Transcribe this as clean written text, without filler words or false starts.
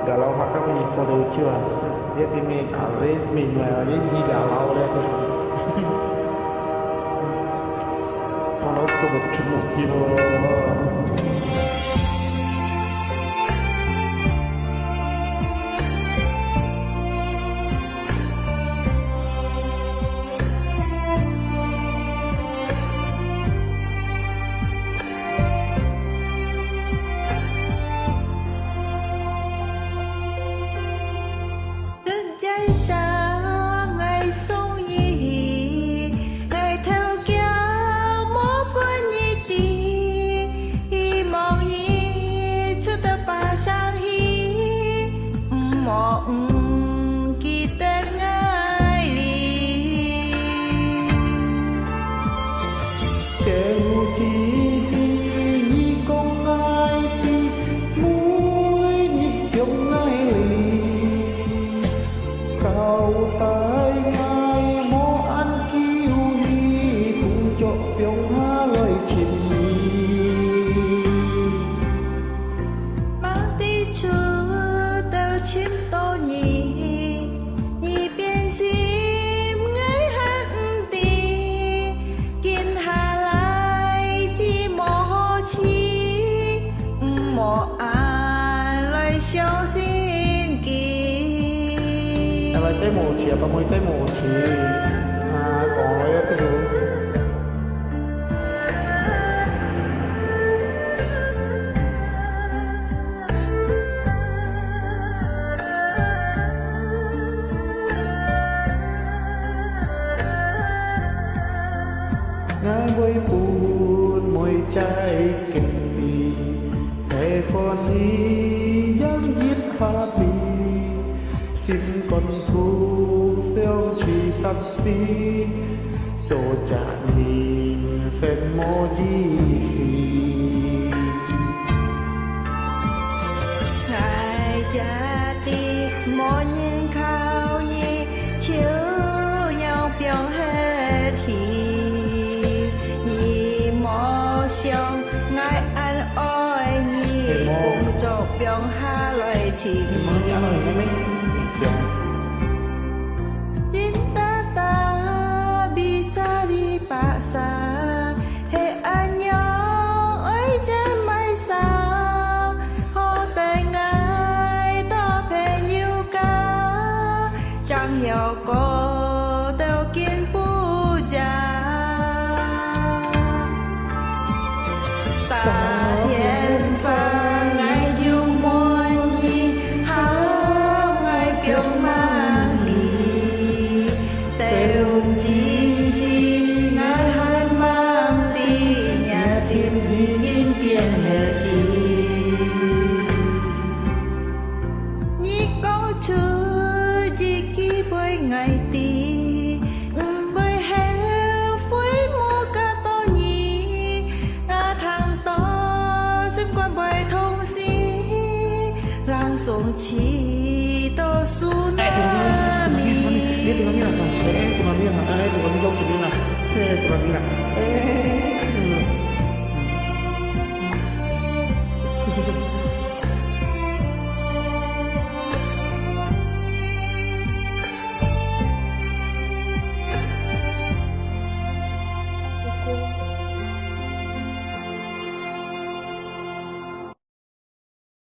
Galauhakami Foruchua, yet we make a race meanwhile, he Galau there. Follow to the Chumukibo. Sáng ngày sông nhi ngày theo kia mô quân nhi tì hi mong nhi cho ta ba sang hi mong kỳ tên ngài li Kêu chi nhi công ai chi mũi nhi chống ngài li Cao tay ngay mô ăn kiêu hi cùng cho phiông ha lời chìm mang tí chú tao chim tô nhi nhi biên sim ngay hát tì kiên hà lại chi mô chi mô à lời sâu xin kỳ Là trái mùa chìa và mùi trái mùa chìa còn lấy cái đồ ngã với buồn môi trái kinh đi để con đi dám giết phá đi chim con thu theo chỉ sắc xí số chạm nhìn phèn mô đi ngài cha ti mô nhìn khao nhi chiếu nhau biểu hết khi nhi mô xiong ngài ăn oi nhi cùng cho biểu ha lời chỉ cinta ta bisa dipaksa hei anyong ơi chân mai sao họ tình ai ta phê nhiêu ca chẳng hiểu cô đều kiên phu già ta thiên pha ngài chiêu muôn nhi hao ngài kiêu mang đi têu chi xin ngài hai mang đi nhà xin nhi yên biển hệ đi nhi có chưa gì khi với ngày tì với heo với mua ca to nhi ngà thằng to xem quan bài thông xí lang xuống chi to xuống Dia tinggal bilang, saya tinggal bilang, tinggal bilang, saya tinggal bilang,